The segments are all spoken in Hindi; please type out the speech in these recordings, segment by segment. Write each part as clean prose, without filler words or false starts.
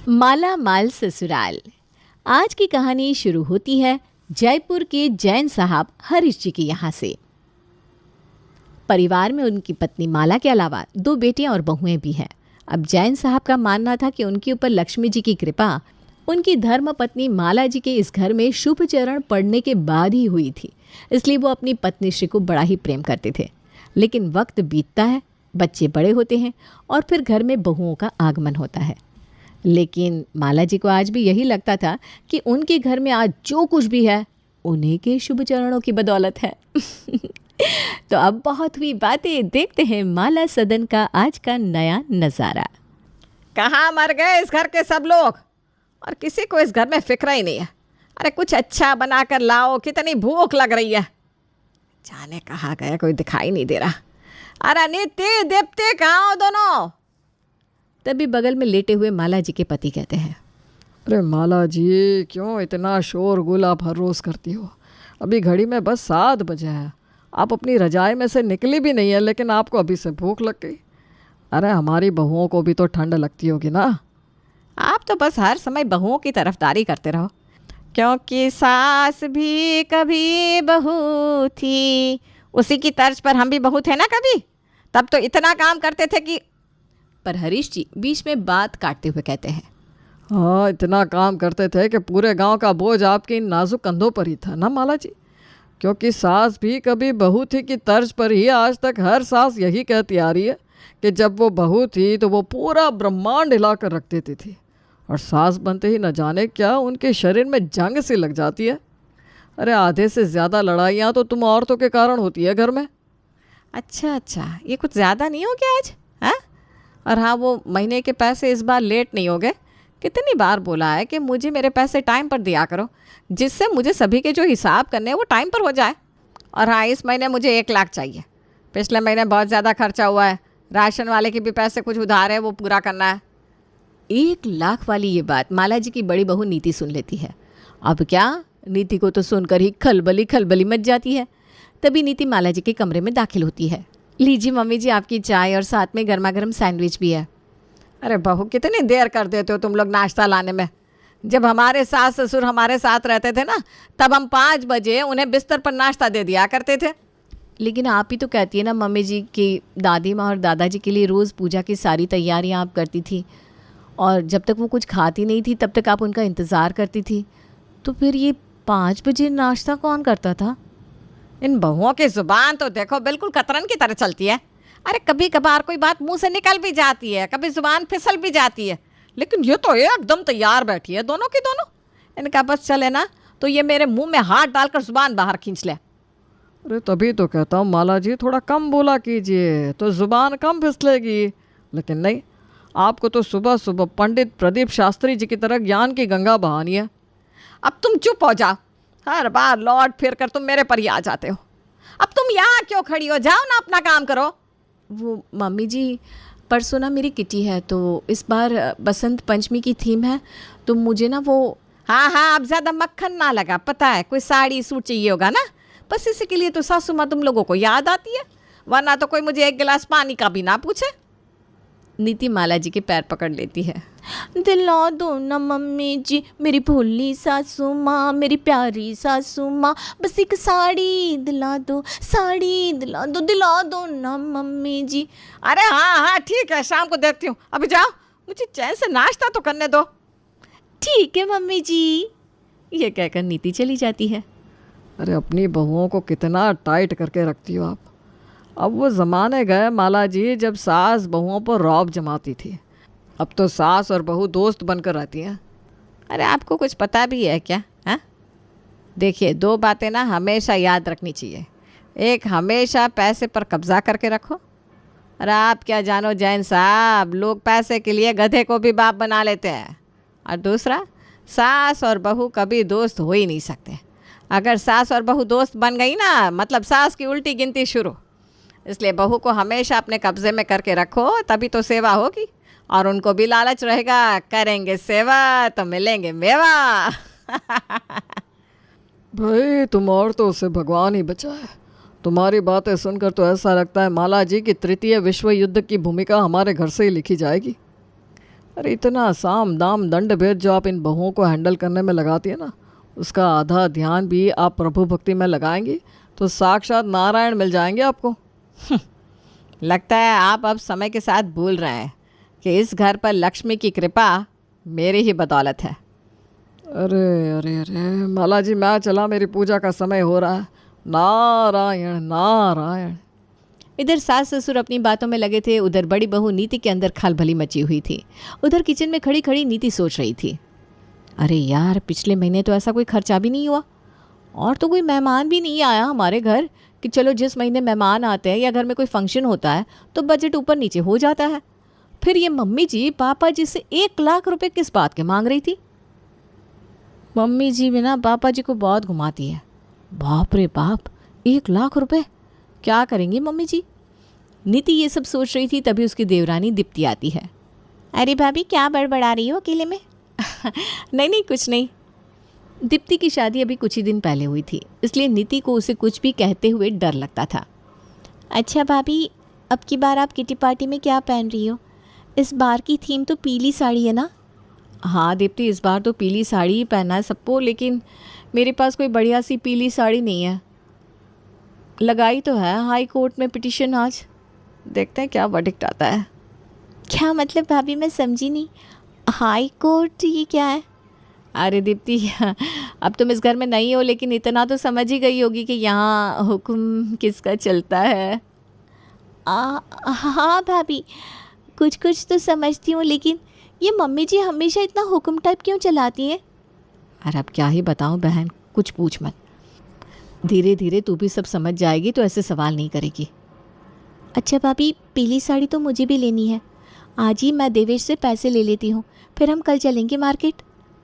माला माल ससुराल। आज की कहानी शुरू होती है जयपुर के जैन साहब हरीश जी के यहाँ से। परिवार में उनकी पत्नी माला के अलावा 2 बेटियां और बहुएं भी हैं। अब जैन साहब का मानना था कि उनके ऊपर लक्ष्मी जी की कृपा उनकी धर्म पत्नी माला जी के इस घर में शुभ चरण पड़ने के बाद ही हुई थी, इसलिए वो अपनी पत्नी श्री को बड़ा ही प्रेम करते थे। लेकिन वक्त बीतता है, बच्चे बड़े होते हैं और फिर घर में बहुओं का आगमन होता है। लेकिन माला जी को आज भी यही लगता था कि उनके घर में आज जो कुछ भी है उन्हीं के शुभ चरणों की बदौलत है। तो अब बहुत हुई बातें, देखते हैं माला सदन का आज का नया नज़ारा। कहाँ मर गए इस घर के सब लोग, और किसी को इस घर में फिक्र ही नहीं है। अरे कुछ अच्छा बना कर लाओ, कितनी भूख लग रही है। जाने कहाँ गए, कोई दिखाई नहीं दे रहा। अरे नीति दीप्ति कहाँ हो दोनों? तभी बगल में लेटे हुए माला जी के पति कहते हैं, अरे माला जी, क्यों इतना शोरगुल आप हर रोज़ करती हो? अभी घड़ी में बस 7 बजे है, आप अपनी रजाई में से निकली भी नहीं है, लेकिन आपको अभी से भूख लग गई। अरे हमारी बहुओं को भी तो ठंड लगती होगी ना। आप तो बस हर समय बहुओं की तरफदारी करते रहो, क्योंकि सास भी कभी बहू थी, उसी की तर्ज पर हम भी बहू थे ना कभी। तब तो इतना काम करते थे कि। पर हरीश जी बीच में बात काटते हुए कहते हैं, हाँ, इतना काम करते थे कि पूरे गांव का बोझ आपके इन नाजुक कंधों पर ही था ना माला जी। क्योंकि सास भी कभी बहू थी की तर्ज पर ही आज तक हर सास यही कहती आ रही है कि जब वो बहू थी तो वो पूरा ब्रह्मांड हिला कर रख देती थी, और सास बनते ही न जाने क्या उनके शरीर में जंग सी लग जाती है। अरे आधे से ज़्यादा लड़ाइयाँ तो तुम औरतों के कारण होती है घर में। अच्छा, ये कुछ ज़्यादा नहीं हो गया आज? हाँ, और हाँ, वो महीने के पैसे इस बार लेट नहीं हो गए। कितनी बार बोला है कि मुझे मेरे पैसे टाइम पर दिया करो, जिससे मुझे सभी के जो हिसाब करने हैं वो टाइम पर हो जाए। और हाँ, इस महीने मुझे 1 लाख चाहिए। पिछले महीने बहुत ज़्यादा खर्चा हुआ है, राशन वाले के भी पैसे कुछ उधार है, वो पूरा करना है। 1 लाख वाली ये बात माला जी की बड़ी बहू नीति सुन लेती है। अब क्या, नीति को तो सुनकर ही खलबली मच जाती है। तभी नीति माला जी के कमरे में दाखिल होती है। लीजिए मम्मी जी, आपकी चाय, और साथ में गर्मा गर्म सैंडविच भी है। अरे बहू, कितनी देर कर देते हो तुम लोग नाश्ता लाने में। जब हमारे सास ससुर हमारे साथ रहते थे ना, तब हम 5 बजे उन्हें बिस्तर पर नाश्ता दे दिया करते थे। लेकिन आप ही तो कहती है ना मम्मी जी कि दादी माँ और दादाजी के लिए रोज़ पूजा की सारी तैयारियाँ आप करती थी, और जब तक वो कुछ खाती नहीं थी तब तक आप उनका इंतज़ार करती थी। तो फिर ये 5 बजे नाश्ता कौन करता था? इन बहुओं की ज़ुबान तो देखो, बिल्कुल कतरन की तरह चलती है। अरे कभी कभार कोई बात मुंह से निकल भी जाती है, कभी ज़ुबान फिसल भी जाती है, लेकिन ये तो एकदम तैयार बैठी है दोनों की दोनों। इनका बस चले ना तो ये मेरे मुंह में हाथ डालकर ज़ुबान बाहर खींच ले। अरे तभी तो कहता हूँ माला जी, थोड़ा कम बोला कीजिए तो ज़ुबान कम फिसलेगी। लेकिन नहीं, आपको तो सुबह सुबह पंडित प्रदीप शास्त्री जी की तरह ज्ञान की गंगा बहानी है। अब तुम चुप हो जाओ, हर बार लौट फिर कर तुम मेरे पर ही आ जाते हो। अब तुम यहाँ क्यों खड़ी हो, जाओ ना अपना काम करो। वो मम्मी जी, परसों ना मेरी किटी है, तो इस बार बसंत पंचमी की थीम है, तो मुझे ना वो। हाँ, अब ज़्यादा मक्खन ना लगा, पता है कोई साड़ी सूट चाहिए होगा ना, बस इसी के लिए तो सासू माँ तुम लोगों को याद आती है, वरना तो कोई मुझे 1 गिलास पानी का भी ना पूछे। नीति माला जी के पैर पकड़ लेती है। दिला दो ना मम्मी जी, मेरी भोली सासू माँ, मेरी प्यारी सासू माँ, बस एक साड़ी दिला दो, साड़ी दिला दो ना मम्मी जी। अरे हाँ, ठीक है, शाम को देखती हूँ, अभी जाओ, मुझे चैन से नाश्ता तो करने दो। ठीक है मम्मी जी, ये कहकर नीति चली जाती है। अरे अपनी बहुओं को कितना टाइट करके रखती हो आप। अब वो ज़माने गए माला जी जब सास बहुओं पर रौब जमाती थी। अब तो सास और बहू दोस्त बनकर रहती हैं। अरे आपको कुछ पता भी है क्या? हाँ, देखिए, 2 बातें ना हमेशा याद रखनी चाहिए। एक, हमेशा पैसे पर कब्जा करके रखो। अरे आप क्या जानो जैन साहब, लोग पैसे के लिए गधे को भी बाप बना लेते हैं। और दूसरा, सास और बहू कभी दोस्त हो ही नहीं सकते। अगर सास और बहू दोस्त बन गई ना, मतलब सास की उल्टी गिनती शुरू। इसलिए बहू को हमेशा अपने कब्जे में करके रखो, तभी तो सेवा होगी, और उनको भी लालच रहेगा, करेंगे सेवा तो मिलेंगे मेवा। भाई तुम औरतों से भगवान ही बचाए। तुम्हारी बातें सुनकर तो ऐसा लगता है माला जी कि 3य विश्व युद्ध की भूमिका हमारे घर से ही लिखी जाएगी। अरे इतना साम दाम दंड भेद जो आप इन बहुओं को हैंडल करने में लगाती है ना, उसका आधा ध्यान भी आप प्रभु भक्ति में लगाएंगी तो साक्षात नारायण मिल जाएंगे आपको। लगता है आप अब समय के साथ भूल रहे हैं कि इस घर पर लक्ष्मी की कृपा मेरी ही बदौलत है। अरे अरे अरे माला जी, मैं चला, मेरी पूजा का समय हो रहा है। नारायण नारायण। इधर सास ससुर अपनी बातों में लगे थे, उधर बड़ी बहू नीति के अंदर खलबली मची हुई थी। उधर किचन में खड़ी खड़ी नीति सोच रही थी, अरे यार पिछले महीने तो ऐसा कोई खर्चा भी नहीं हुआ और तो कोई मेहमान भी नहीं आया हमारे घर कि चलो जिस महीने मेहमान आते हैं या घर में कोई फंक्शन होता है तो बजट ऊपर नीचे हो जाता है। फिर ये मम्मी जी पापा जी से 1 लाख रुपए किस बात के मांग रही थी। मम्मी जी भी ना पापा जी को बहुत घुमाती है। बाप रे बाप, 1 लाख रुपए क्या करेंगी मम्मी जी। नीति ये सब सोच रही थी, तभी उसकी देवरानी दीप्ति आती है। अरे भाभी क्या बड़बड़ा रही हो अकेले में। नहीं नहीं कुछ नहीं। दीप्ति की शादी अभी कुछ ही दिन पहले हुई थी, इसलिए नीति को उसे कुछ भी कहते हुए डर लगता था। अच्छा भाभी, अब की बार आप किटी पार्टी में क्या पहन रही हो? इस बार की थीम तो पीली साड़ी है ना? हाँ दीप्ति, इस बार तो पीली साड़ी ही पहनना है सबको, लेकिन मेरे पास कोई बढ़िया सी पीली साड़ी नहीं है। लगाई तो है हाई कोर्ट में पिटीशन, आज देखते हैं क्या वर्डिक्ट आता है। क्या मतलब भाभी, मैं समझी नहीं। हाई कोर्ट ये क्या है? अरे दीप्ति, अब तुम इस घर में नहीं हो, लेकिन इतना तो समझ ही गई होगी कि यहाँ हुक्म किसका चलता है। हाँ भाभी, कुछ कुछ तो समझती हूँ, लेकिन ये मम्मी जी हमेशा इतना हुक्म टाइप क्यों चलाती हैं? अरे अब क्या ही बताऊँ बहन, कुछ पूछ मत। धीरे धीरे तू भी सब समझ जाएगी तो ऐसे सवाल नहीं करेगी। अच्छा भाभी, पीली साड़ी तो मुझे भी लेनी है। आज ही मैं देवेश से पैसे ले लेती हूँ, फिर हम कल चलेंगे मार्केट।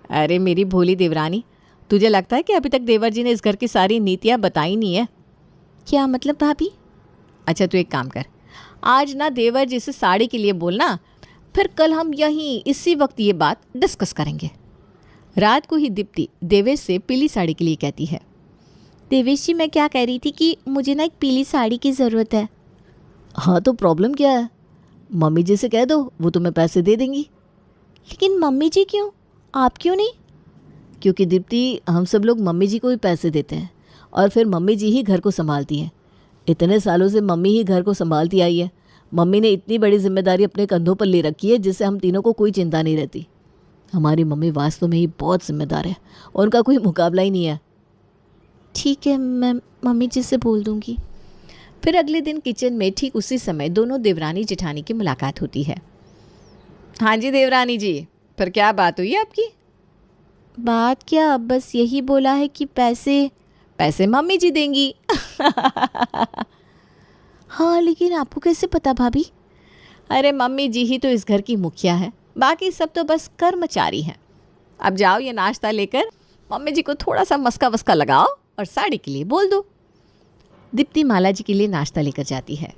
अरे मेरी भोली देवरानी, तुझे लगता है कि अभी तक देवर जी ने इस घर की सारी नीतियाँ बताई नहीं है? क्या मतलब भाभी? अच्छा तू एक काम कर, आज ना देवर जी से साड़ी के लिए बोलना, फिर कल हम यहीं इसी वक्त ये बात डिस्कस करेंगे। रात को ही दीप्ति देवेश से पीली साड़ी के लिए कहती है। देवेश जी, मैं क्या कह रही थी कि मुझे ना एक पीली साड़ी की ज़रूरत है। हाँ तो प्रॉब्लम क्या है? मम्मी जी से कह दो, वो तुम्हें पैसे दे देंगी। लेकिन मम्मी जी क्यों, आप क्यों नहीं? क्योंकि दीप्ति, हम सब लोग मम्मी जी को ही पैसे देते हैं और फिर मम्मी जी ही घर को संभालती हैं। इतने सालों से मम्मी ही घर को संभालती आई है। मम्मी ने इतनी बड़ी जिम्मेदारी अपने कंधों पर ले रखी है जिससे हम तीनों को कोई चिंता नहीं रहती। हमारी मम्मी वास्तव में ही बहुत जिम्मेदार है और उनका कोई मुकाबला ही नहीं है। ठीक है, मैं मम्मी जी से बोल दूँगी। फिर अगले दिन किचन में ठीक उसी समय दोनों देवरानी जेठानी की मुलाकात होती है। हाँ जी देवरानी जी, फिर क्या बात हुई आपकी? बात क्या, बस यही बोला है कि पैसे मम्मी जी देंगी। हाँ लेकिन आपको कैसे पता भाभी? अरे मम्मी जी ही तो इस घर की मुखिया है, बाकी सब तो बस कर्मचारी हैं। अब जाओ ये नाश्ता लेकर मम्मी जी को थोड़ा सा मस्का वस्का लगाओ और साड़ी के लिए बोल दो। दीप्ति माला जी के लिए नाश्ता लेकर जाती है।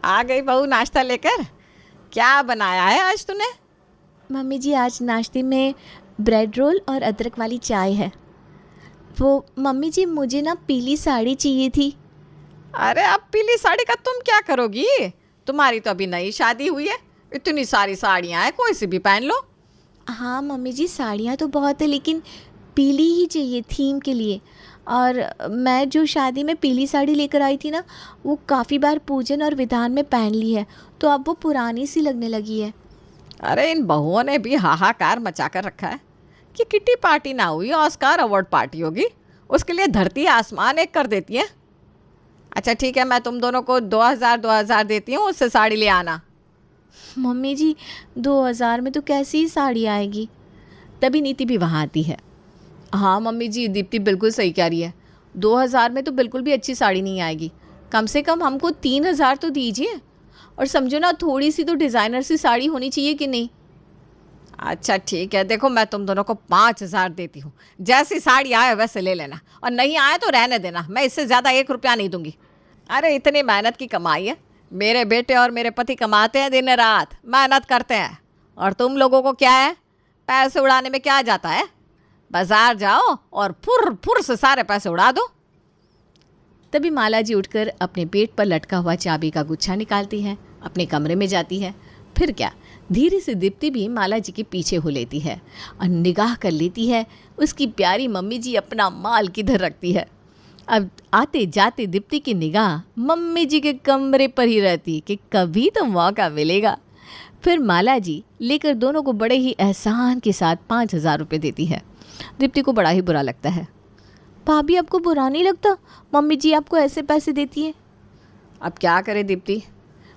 आ गई बहू नाश्ता लेकर, क्या बनाया है आज तूने? मम्मी जी, आज नाश्ते में ब्रेड रोल और अदरक वाली चाय है। वो मम्मी जी, मुझे ना पीली साड़ी चाहिए थी। अरे अब पीली साड़ी का तुम क्या करोगी? तुम्हारी तो अभी नई शादी हुई है, इतनी सारी साड़ियाँ हैं, कोई सी भी पहन लो। हाँ मम्मी जी, साड़ियाँ तो बहुत है, लेकिन पीली ही चाहिए थीम के लिए। और मैं जो शादी में पीली साड़ी लेकर आई थी ना, वो काफ़ी बार पूजन और विधान में पहन ली है, तो अब वो पुरानी सी लगने लगी है। अरे इन बहुओं ने भी हाहाकार मचा कर रखा है कि किटी पार्टी ना हुई, ऑस्कार अवार्ड पार्टी होगी, उसके लिए धरती आसमान एक कर देती है। अच्छा ठीक है, मैं तुम दोनों को 2000 देती हूँ, उससे साड़ी ले आना। मम्मी जी, 2000 में तो कैसी ही साड़ी आएगी? तभी नीति भी वहाँ आती है। हाँ मम्मी जी, दीप्ति बिल्कुल सही कह रही है, 2000 में तो बिल्कुल भी अच्छी साड़ी नहीं आएगी। कम से कम हमको 3000 तो दीजिए। और समझो ना, थोड़ी सी तो डिज़ाइनर सी साड़ी होनी चाहिए कि नहीं? अच्छा ठीक है, देखो मैं तुम दोनों को 5000 देती हूँ, जैसी साड़ी आए वैसे ले लेना, और नहीं आए तो रहने देना, मैं इससे ज़्यादा 1 रुपया नहीं दूंगी। अरे इतनी मेहनत की कमाई है, मेरे बेटे और मेरे पति कमाते हैं, दिन रात मेहनत करते हैं, और तुम लोगों को क्या है, पैसे उड़ाने में क्या जाता है? बाजार जाओ और फुर फुर से सारे पैसे उड़ा दो। तभी माला जी उठकर अपने पेट पर लटका हुआ चाबी का गुच्छा निकालती है, अपने कमरे में जाती है। फिर क्या, धीरे से दीप्ति भी माला जी के पीछे हो लेती है और निगाह कर लेती है उसकी प्यारी मम्मी जी अपना माल किधर रखती है। अब आते जाते दीप्ति की निगाह मम्मी जी के कमरे पर ही रहती कि कभी तो मौका मिलेगा। फिर माला जी लेकर दोनों को बड़े ही एहसान के साथ 5,000 रुपये देती है। दीप्ति को बड़ा ही बुरा लगता है। भाभी आपको बुरा नहीं लगता मम्मी जी आपको ऐसे पैसे देती है? अब क्या करे दीप्ति।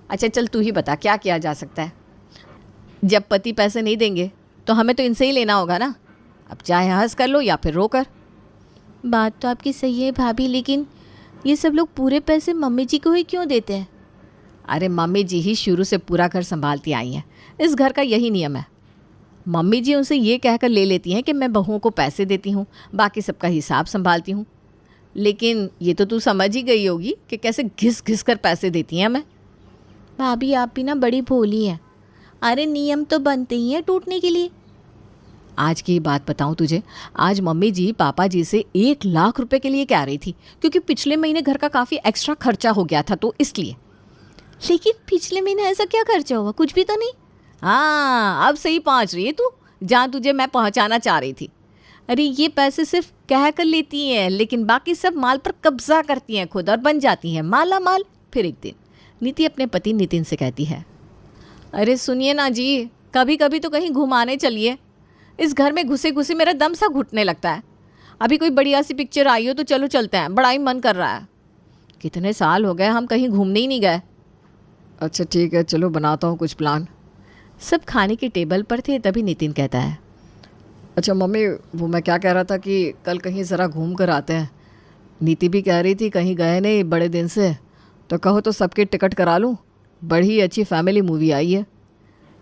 अच्छा चल तू ही बता क्या किया जा सकता है। जब पति पैसे नहीं देंगे तो हमें तो इनसे ही लेना होगा ना। अब चाहे हंस कर लो या फिर रो कर। बात तो आपकी सही है भाभी, लेकिन ये सब लोग पूरे पैसे मम्मी जी को ही क्यों देते हैं? अरे मम्मी जी ही शुरू से पूरा घर संभालती आई हैं, इस घर का यही नियम है। मम्मी जी उनसे ये कहकर ले लेती हैं कि मैं बहुओं को पैसे देती हूँ, बाकी सबका हिसाब संभालती हूँ। लेकिन ये तो तू समझ ही गई होगी कि कैसे घिस घिस कर पैसे देती हैं मैं। भाभी आप भी ना बड़ी भोली हैं। अरे नियम तो बनते ही हैं टूटने के लिए। आज की बात बताऊं तुझे, आज मम्मी जी पापा जी से 1,00,000 रुपए के लिए कह रही थी, क्योंकि पिछले महीने घर का काफ़ी एक्स्ट्रा खर्चा हो गया था तो इसलिए। लेकिन पिछले महीने ऐसा क्या खर्चा हुआ? कुछ भी तो नहीं। हाँ अब सही पहुंच रही है तू, जहाँ तुझे मैं पहुंचाना चाह रही थी। अरे ये पैसे सिर्फ कह कर लेती हैं, लेकिन बाकी सब माल पर कब्जा करती हैं खुद और बन जाती हैं माला माल। फिर एक दिन नीति अपने पति नितिन से कहती है, अरे सुनिए ना जी, कभी कभी तो कहीं घुमाने चलिए। इस घर में घुसे घुसे मेरा दम सा घुटने लगता है। अभी कोई बढ़िया सी पिक्चर आई हो तो चलो चलते हैं, बड़ा ही मन कर रहा है। कितने साल हो गए हम कहीं घूमने ही नहीं गए। अच्छा ठीक है, चलो बनाता हूँ कुछ प्लान। सब खाने के टेबल पर थे, तभी नितिन कहता है, अच्छा मम्मी, वो मैं क्या कह रहा था कि कल कहीं ज़रा घूम कर आते हैं। नीति भी कह रही थी कहीं गए नहीं बड़े दिन से, तो कहो तो सबकी टिकट करा लूँ। बड़ी अच्छी फैमिली मूवी आई है।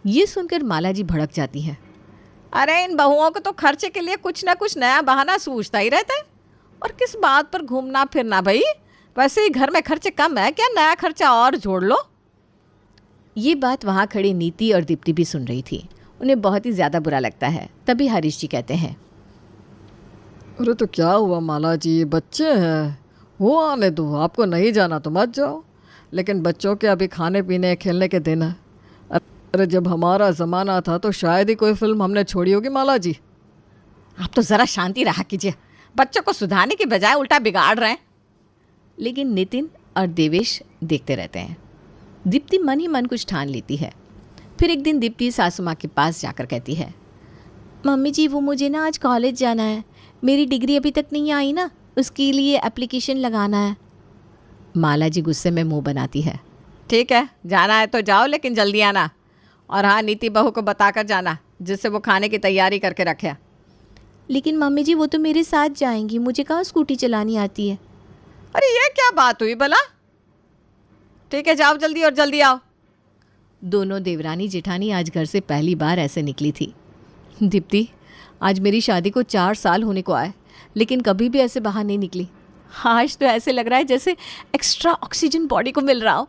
ये सुनकर माला जी भड़क जाती है। अरे इन बहुओं को तो खर्चे के लिए कुछ ना कुछ नया बहाना सूझता ही रहता है। और किस बात पर घूमना फिरना भाई, वैसे ही घर में खर्चे कम है क्या, नया खर्चा और जोड़ लो। ये बात वहाँ खड़ी नीति और दीप्ति भी सुन रही थी। उन्हें बहुत ही ज़्यादा बुरा लगता है। तभी हरीश जी कहते हैं, अरे तो क्या हुआ माला जी, ये बच्चे हैं, वो आने दो। आपको नहीं जाना तो मत जाओ, लेकिन बच्चों के अभी खाने पीने खेलने के दिन है। अरे जब हमारा ज़माना था तो शायद ही कोई फिल्म हमने छोड़ी होगी माला जी। आप तो ज़रा शांति रहा कीजिए, बच्चों को सुधारने की बजाय उल्टा बिगाड़ रहे हैं। लेकिन नितिन और देवेश देखते रहते हैं। दीप्ति मन ही मन कुछ ठान लेती है। फिर एक दिन दीप्ति सासू माँ के पास जाकर कहती है, मम्मी जी वो मुझे ना आज कॉलेज जाना है, मेरी डिग्री अभी तक नहीं आई ना, उसके लिए एप्लीकेशन लगाना है। माला जी गुस्से में मुंह बनाती है, ठीक है जाना है तो जाओ, लेकिन जल्दी आना। और हाँ, नीति बहू को बताकर जाना जिससे वो खाने की तैयारी करके रखे। लेकिन मम्मी जी वो तो मेरे साथ जाएंगी, मुझे कहाँ स्कूटी चलानी आती है। अरे ये क्या बात हुई भला। ठीक है जाओ जल्दी और जल्दी आओ। दोनों देवरानी जेठानी आज घर से पहली बार ऐसे निकली थी। दीप्ति, आज मेरी शादी को 4 साल होने को आए, लेकिन कभी भी ऐसे बाहर नहीं निकली। आज तो ऐसे लग रहा है जैसे एक्स्ट्रा ऑक्सीजन बॉडी को मिल रहा हो।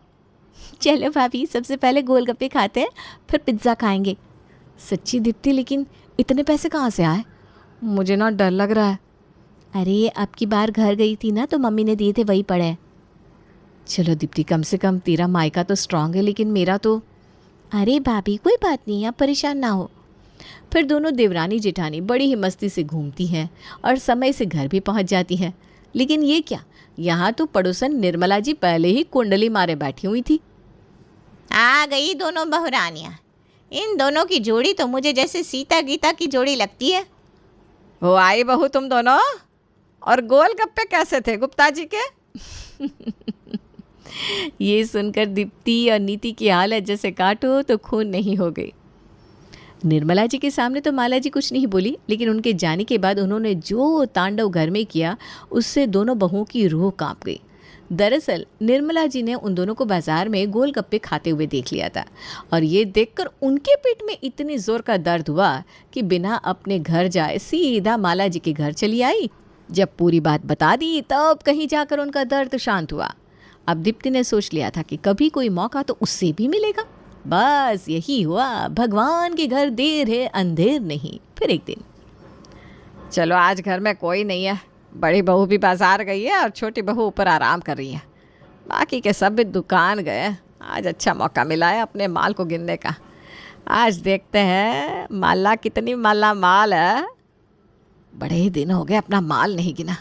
चलो भाभी, सबसे पहले गोलगप्पे खाते हैं, फिर पिज्ज़ा खाएंगे। सच्ची दीप्ति, लेकिन इतने पैसे कहाँ से आए? मुझे ना डर लग रहा है। अरे अब की बार घर गई थी ना तो मम्मी ने दिए थे, वही पड़े हैं। चलो दीप्ति, कम से कम तेरा मायका तो स्ट्रांग है, लेकिन मेरा तो। अरे भाभी कोई बात नहीं, आप परेशान ना हो। फिर दोनों देवरानी जेठानी बड़ी ही मस्ती से घूमती हैं और समय से घर भी पहुंच जाती हैं। लेकिन ये क्या, यहाँ तो पड़ोसन निर्मला जी पहले ही कुंडली मारे बैठी हुई थी। आ गई दोनों बहुरानियाँ। इन दोनों की जोड़ी तो मुझे जैसे सीता गीता की जोड़ी लगती है। वो आई बहू तुम दोनों। और गोलगप्पे कैसे थे गुप्ता जी के? ये सुनकर दीप्ति और नीति की हालत जैसे काटो तो खून नहीं हो गई। निर्मला जी के सामने तो माला जी कुछ नहीं बोली, लेकिन उनके जाने के बाद उन्होंने जो तांडव घर में किया उससे दोनों बहुओं की रूह कांप गई। दरअसल निर्मला जी ने उन दोनों को बाजार में गोलगप्पे खाते हुए देख लिया था और ये देखकर उनके पेट में इतनी जोर का दर्द हुआ कि बिना अपने घर जाए सीधा माला जी के घर चली आई। जब पूरी बात बता दी तब कहीं जाकर उनका दर्द शांत हुआ। अब दीप्ति ने सोच लिया था कि कभी कोई मौका तो उससे भी मिलेगा। बस यही हुआ, भगवान के घर देर है अंधेर नहीं। फिर एक दिन, चलो आज घर में कोई नहीं है, बड़ी बहू भी बाजार गई है और छोटी बहू ऊपर आराम कर रही है, बाकी के सब भी दुकान गए। आज अच्छा मौका मिला है अपने माल को गिनने का। आज देखते हैं माला कितनी माला माल है। बड़े ही दिन हो गए अपना माल नहीं गिना।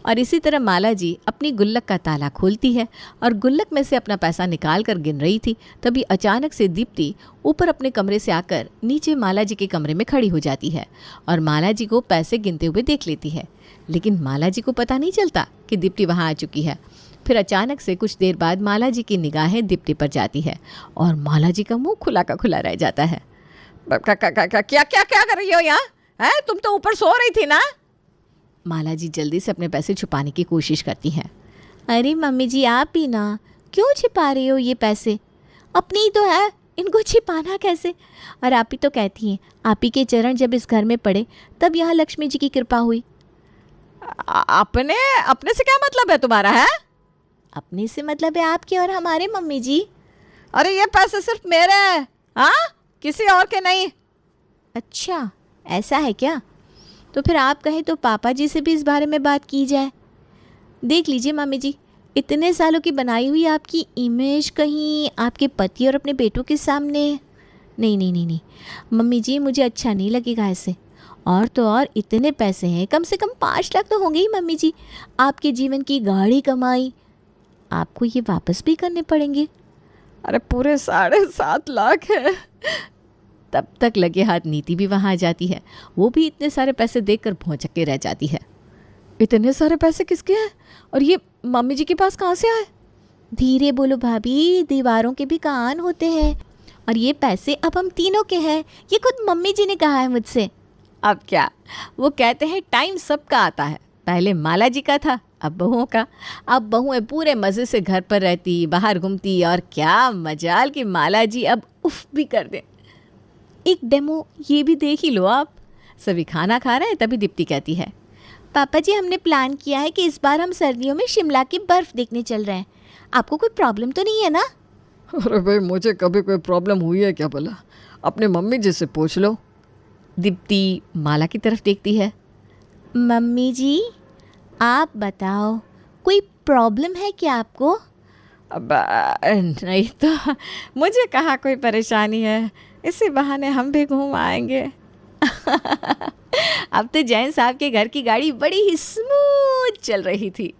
और इसी तरह माला जी अपनी गुल्लक का ताला खोलती है और गुल्लक में से अपना पैसा निकाल कर गिन रही थी। तभी अचानक से दीप्ति ऊपर अपने कमरे से आकर नीचे माला जी के कमरे में खड़ी हो जाती है और माला जी को पैसे गिनते हुए देख लेती है। लेकिन माला जी को पता नहीं चलता कि दीप्ति वहाँ आ चुकी है। फिर अचानक से कुछ देर बाद माला जी की निगाहें दीप्ति पर जाती है और माला जी का मुंह खुला का खुला रह जाता है। क्या क्या क्या क्या कर रही हो यहाँ? है तुम तो ऊपर सो रही थी ना? माला जी जल्दी से अपने पैसे छुपाने की कोशिश करती हैं। अरे मम्मी जी आप ही ना, क्यों छिपा रही हो ये पैसे? अपनी ही तो है, इनको छिपाना कैसे? और आप ही तो कहती हैं आप ही के चरण जब इस घर में पड़े तब यहाँ लक्ष्मी जी की कृपा हुई। अपने अपने से क्या मतलब है तुम्हारा? है अपने से मतलब है आपके और हमारे मम्मी जी। अरे ये पैसे सिर्फ मेरे हैं, हाँ, किसी और के नहीं। अच्छा ऐसा है क्या? तो फिर आप कहें तो पापा जी से भी इस बारे में बात की जाए। देख लीजिए मम्मी जी, इतने सालों की बनाई हुई आपकी इमेज कहीं आपके पति और अपने बेटों के सामने नहीं नहीं नहीं नहीं मम्मी जी, मुझे अच्छा नहीं लगेगा ऐसे। और तो और इतने पैसे हैं, कम से कम 5 लाख तो होंगे ही मम्मी जी। आपके जीवन की गाढ़ी कमाई आपको ये वापस भी करने पड़ेंगे। अरे पूरे 7.5 लाख है। तब तक लगे हाथ नीति भी वहाँ आ जाती है। वो भी इतने सारे पैसे देखकर भौंचक्के रह जाती है। इतने सारे पैसे किसके हैं और ये मम्मी जी के पास कहाँ से आए? धीरे बोलो भाभी, दीवारों के भी कान होते हैं। और ये पैसे अब हम तीनों के हैं, ये खुद मम्मी जी ने कहा है मुझसे। अब क्या, वो कहते हैं टाइम सबका आता है। पहले माला जी का था, अब बहुओं का। अब बहुएं पूरे मज़े से घर पर रहती, बाहर घूमती और क्या मजाल कि माला जी अब उफ भी कर दें। एक डेमो ये भी देख ही लो आप। सभी खाना खा रहे हैं तभी दीप्ति कहती है, पापा जी हमने प्लान किया है कि इस बार हम सर्दियों में शिमला की बर्फ़ देखने चल रहे हैं। आपको कोई प्रॉब्लम तो नहीं है ना? अरे भाई मुझे कभी कोई प्रॉब्लम हुई है क्या भला? अपने मम्मी जी से पूछ लो। दीप्ति माला की तरफ देखती है। मम्मी जी आप बताओ, कोई प्रॉब्लम है क्या आपको? अब नहीं तो मुझे कहाँ कोई परेशानी है, इसी बहाने हम भी घूम आएंगे। अब तो जैन साहब के घर की गाड़ी बड़ी ही स्मूथ चल रही थी।